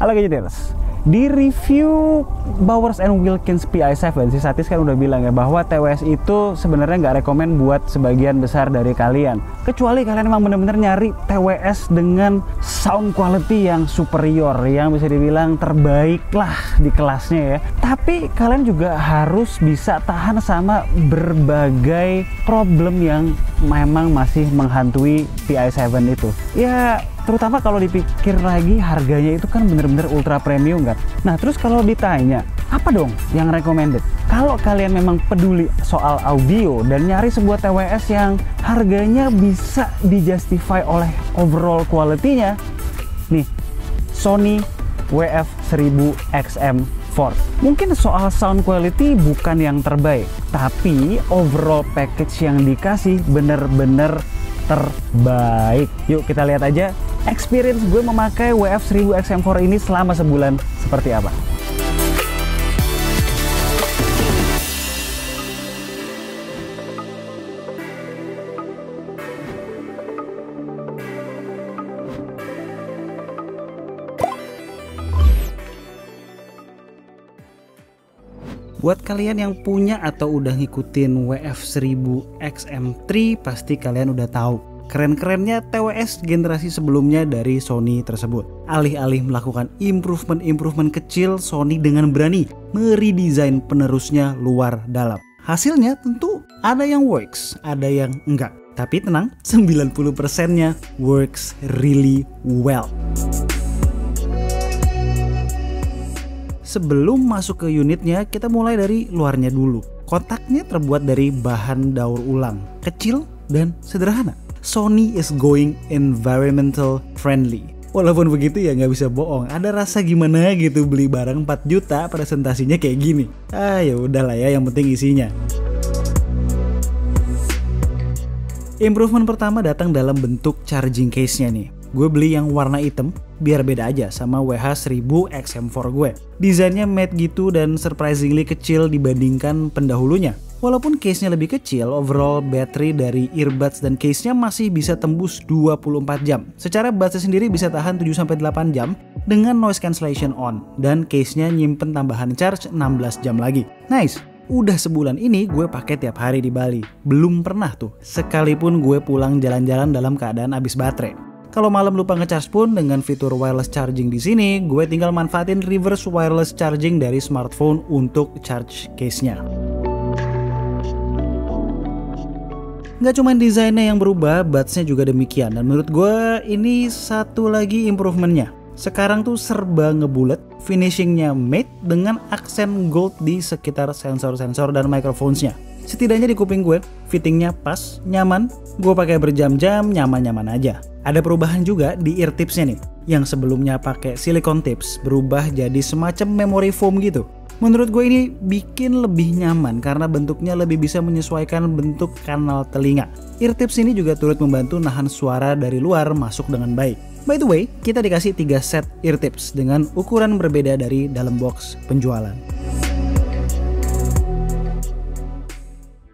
Halo Gadgeters. Di review Bowers & Wilkins PI7, si Satis kan udah bilang ya bahwa TWS itu sebenarnya nggak rekomen buat sebagian besar dari kalian. Kecuali kalian emang bener-bener nyari TWS dengan sound quality yang superior, yang bisa dibilang terbaik lah di kelasnya ya. Tapi kalian juga harus bisa tahan sama berbagai problem yang memang masih menghantui PI7 itu. Ya, terutama kalau dipikir lagi harganya itu kan bener-bener ultra premium kan. Nah terus kalau ditanya apa dong yang recommended, kalau kalian memang peduli soal audio dan nyari sebuah TWS yang harganya bisa dijustify oleh overall quality-nya, nih Sony WF-1000XM4. Mungkin soal sound quality bukan yang terbaik, tapi overall package yang dikasih bener-bener terbaik. Yuk kita lihat aja experience gue memakai WF-1000XM4 ini selama sebulan seperti apa. Buat kalian yang punya atau udah ngikutin WF-1000XM3, pasti kalian udah tahu keren-kerennya TWS generasi sebelumnya dari Sony tersebut. Alih-alih melakukan improvement kecil, Sony dengan berani meredesain penerusnya luar dalam. Hasilnya tentu ada yang works, ada yang enggak. Tapi tenang, 90%-nya works really well. Sebelum masuk ke unitnya, kita mulai dari luarnya dulu. Kotaknya terbuat dari bahan daur ulang, kecil dan sederhana. Sony is going environmental friendly. Walaupun begitu ya nggak bisa bohong, ada rasa gimana gitu beli barang 4 juta presentasinya kayak gini. Ya udahlah ya, yang penting isinya. Improvement pertama datang dalam bentuk charging case-nya nih. Gue beli yang warna hitam biar beda aja sama WH-1000XM4 gue. Desainnya matte gitu dan surprisingly kecil dibandingkan pendahulunya. Walaupun case-nya lebih kecil, overall battery dari earbuds dan case-nya masih bisa tembus 24 jam. Secara buds sendiri bisa tahan 7-8 jam dengan noise cancellation on, dan case-nya nyimpen tambahan charge 16 jam lagi. Nice! Udah sebulan ini gue pakai tiap hari di Bali. Belum pernah tuh sekalipun gue pulang jalan-jalan dalam keadaan habis baterai. Kalau malam lupa ngecharge pun, dengan fitur wireless charging di sini, gue tinggal manfaatin reverse wireless charging dari smartphone untuk charge case-nya. Nggak cuma desainnya yang berubah, buds-nya juga demikian. Dan menurut gue ini satu lagi improvementnya. Sekarang tuh serba ngebulet, finishingnya matte dengan aksen gold di sekitar sensor-sensor dan microphones-nya. Setidaknya di kuping gue, fittingnya pas, nyaman, gue pakai berjam-jam, nyaman-nyaman aja. Ada perubahan juga di ear tips-nya nih, yang sebelumnya pakai silicone tips berubah jadi semacam memory foam gitu. Menurut gue ini bikin lebih nyaman karena bentuknya lebih bisa menyesuaikan bentuk kanal telinga. Ear tips ini juga turut membantu nahan suara dari luar masuk dengan baik. By the way, kita dikasih 3 set ear tips dengan ukuran berbeda dari dalam box penjualan.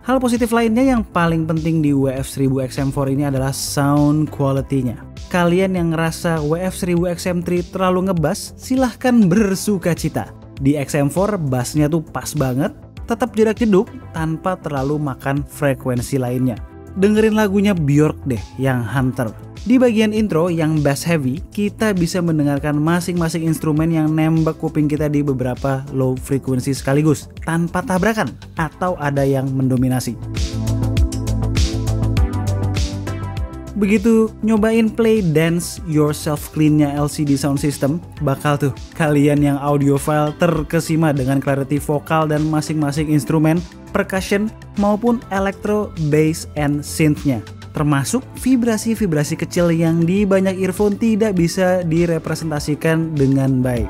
Hal positif lainnya yang paling penting di WF-1000XM4 ini adalah sound quality-nya. Kalian yang ngerasa WF-1000XM3 terlalu ngebas, silahkan bersuka cita. Di XM4 bassnya tuh pas banget, tetap jedak jeduk tanpa terlalu makan frekuensi lainnya. Dengerin lagunya Bjork deh yang Hunter. Di bagian intro yang bass heavy, kita bisa mendengarkan masing-masing instrumen yang nembak kuping kita di beberapa low frequency sekaligus, tanpa tabrakan atau ada yang mendominasi. Begitu nyobain play Dance Yourself Clean-nya LCD Sound System, bakal tuh kalian yang audiophile terkesima dengan clarity vokal dan masing-masing instrumen, percussion maupun electro, bass, and synth-nya. Termasuk vibrasi-vibrasi kecil yang di banyak earphone tidak bisa direpresentasikan dengan baik.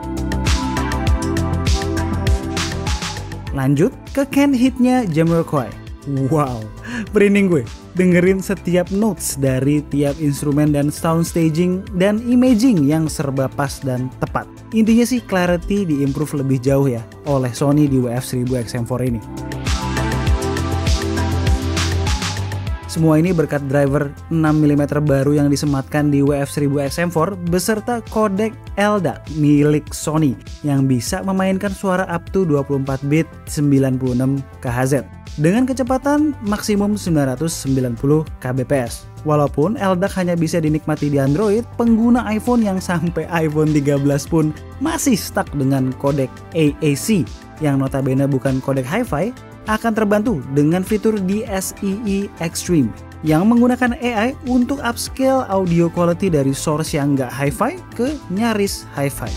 Lanjut ke Can't Hit-nya Jamiroquai. Wow, merinding gue dengerin setiap notes dari tiap instrumen dan sound staging dan imaging yang serba pas dan tepat. Intinya sih clarity diimprove lebih jauh ya oleh Sony di WF-1000XM4 ini. Semua ini berkat driver 6mm baru yang disematkan di WF-1000XM4 beserta kodek LDAC milik Sony yang bisa memainkan suara up to 24 bit 96 kHz dengan kecepatan maksimum 990 kbps. Walaupun LDAC hanya bisa dinikmati di Android, pengguna iPhone yang sampai iPhone 13 pun masih stuck dengan kodek AAC yang notabene bukan kodek hi-fi akan terbantu dengan fitur DSEE Extreme yang menggunakan AI untuk upscale audio quality dari source yang nggak hi-fi ke nyaris hi-fi.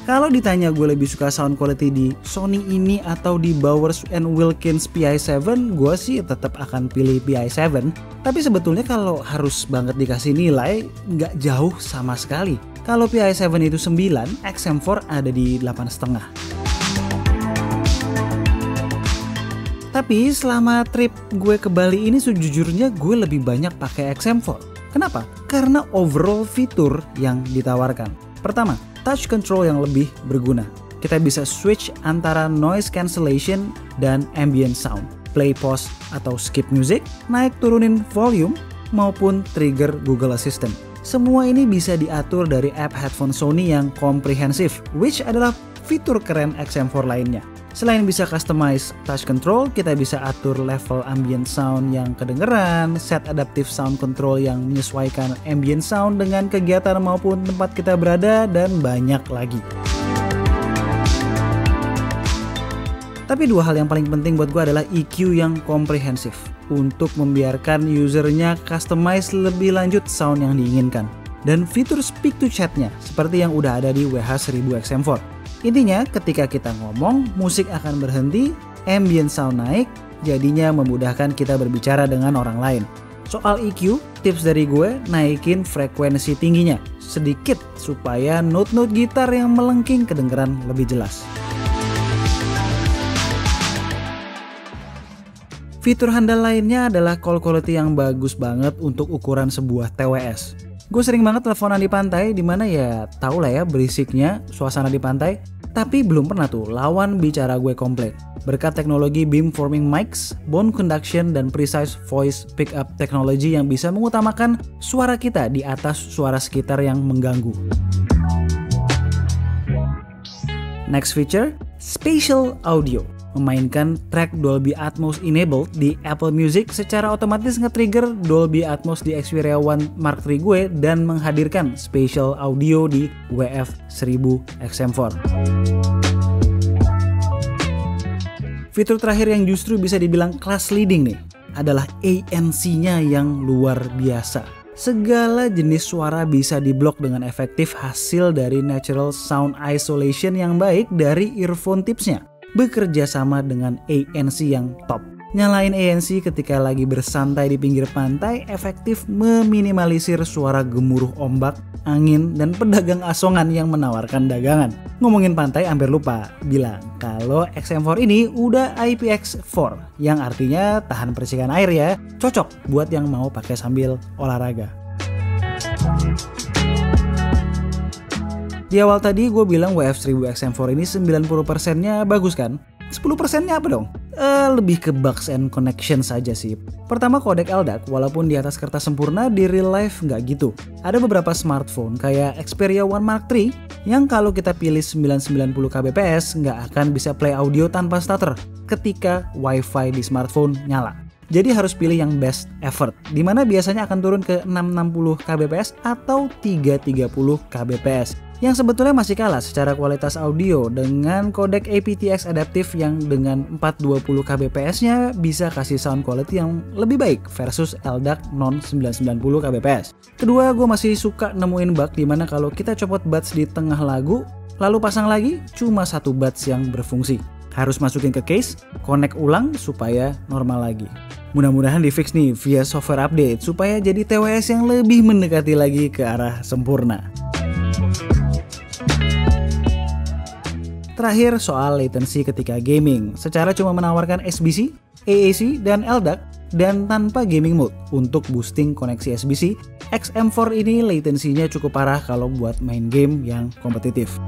Kalau ditanya gue lebih suka sound quality di Sony ini atau di Bowers & Wilkins PI7, gue sih tetap akan pilih PI7. Tapi sebetulnya kalau harus banget dikasih nilai, nggak jauh sama sekali. Kalau PI7 itu 9, XM4 ada di 8,5. Tapi selama trip gue ke Bali ini sejujurnya gue lebih banyak pakai XM4. Kenapa? Karena overall fitur yang ditawarkan. Pertama, touch control yang lebih berguna. Kita bisa switch antara noise cancellation dan ambient sound, play pause atau skip music, naik turunin volume, maupun trigger Google Assistant. Semua ini bisa diatur dari app headphone Sony yang komprehensif, which adalah fitur keren XM4 lainnya. Selain bisa customize touch control, kita bisa atur level ambient sound yang kedengeran, set adaptive sound control yang menyesuaikan ambient sound dengan kegiatan maupun tempat kita berada, dan banyak lagi. Tapi dua hal yang paling penting buat gue adalah EQ yang komprehensif untuk membiarkan usernya customize lebih lanjut sound yang diinginkan. Dan fitur speak to chatnya seperti yang udah ada di WH-1000XM4. Intinya ketika kita ngomong, musik akan berhenti, ambient sound naik, jadinya memudahkan kita berbicara dengan orang lain. Soal EQ, tips dari gue, naikin frekuensi tingginya sedikit supaya note-note gitar yang melengking kedengeran lebih jelas. Fitur handal lainnya adalah call quality yang bagus banget untuk ukuran sebuah TWS. Gue sering banget teleponan di pantai, dimana ya tau lah ya berisiknya suasana di pantai. Tapi belum pernah tuh lawan bicara gue komplit. Berkat teknologi beamforming mics, bone conduction, dan precise voice pickup technology yang bisa mengutamakan suara kita di atas suara sekitar yang mengganggu. Next feature, spatial audio. Memainkan track Dolby Atmos enabled di Apple Music secara otomatis nge-trigger Dolby Atmos di Xperia One Mark III gue dan menghadirkan spatial audio di WF-1000XM4. Fitur terakhir yang justru bisa dibilang class leading nih adalah ANC-nya yang luar biasa. Segala jenis suara bisa diblok dengan efektif hasil dari natural sound isolation yang baik dari earphone tipsnya. Bekerja sama dengan ANC yang top. Nyalain ANC ketika lagi bersantai di pinggir pantai efektif meminimalisir suara gemuruh ombak, angin, dan pedagang asongan yang menawarkan dagangan. Ngomongin pantai hampir lupa bilang kalau XM4 ini udah IPX4 yang artinya tahan percikan air ya. Cocok buat yang mau pakai sambil olahraga. Di awal tadi gue bilang WF-1000XM4 ini 90%-nya bagus kan? 10%-nya apa dong? Lebih ke bugs and connection saja sih. Pertama, kodek LDAC walaupun di atas kertas sempurna, di real life nggak gitu. Ada beberapa smartphone kayak Xperia One Mark III yang kalau kita pilih 990 kbps nggak akan bisa play audio tanpa stutter ketika WiFi di smartphone nyala. Jadi harus pilih yang best effort, dimana biasanya akan turun ke 660 kbps atau 330 kbps. Yang sebetulnya masih kalah secara kualitas audio dengan kodek aptX adaptif yang dengan 420 kbps-nya bisa kasih sound quality yang lebih baik versus LDAC non 990 kbps. Kedua, gue masih suka nemuin bug dimana kalau kita copot buds di tengah lagu, lalu pasang lagi, cuma satu buds yang berfungsi. Harus masukin ke case, connect ulang supaya normal lagi. Mudah-mudahan di fix nih via software update supaya jadi TWS yang lebih mendekati lagi ke arah sempurna. Terakhir soal latency ketika gaming, secara cuma menawarkan SBC, AAC, dan LDAC, dan tanpa gaming mode untuk boosting koneksi SBC, XM4 ini latensinya cukup parah kalau buat main game yang kompetitif.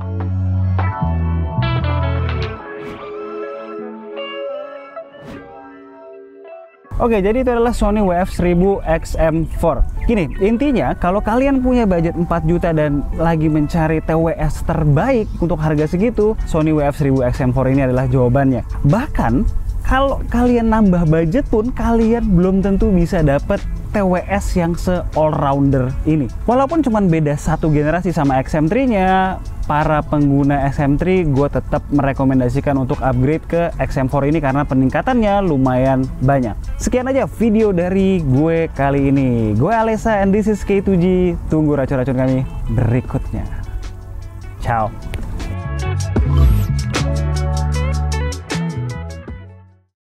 Oke, jadi itu adalah Sony WF-1000 XM4. Gini, intinya kalau kalian punya budget 4 juta dan lagi mencari TWS terbaik untuk harga segitu, Sony WF-1000 XM4 ini adalah jawabannya. Bahkan kalau kalian nambah budget pun kalian belum tentu bisa dapat TWS yang se-all-rounder ini. Walaupun cuma beda satu generasi sama XM3-nya, para pengguna XM3 gue tetap merekomendasikan untuk upgrade ke XM4 ini karena peningkatannya lumayan banyak. Sekian aja video dari gue kali ini. Gue Alessa and this is K2G. Tunggu racun-racun kami berikutnya. Ciao.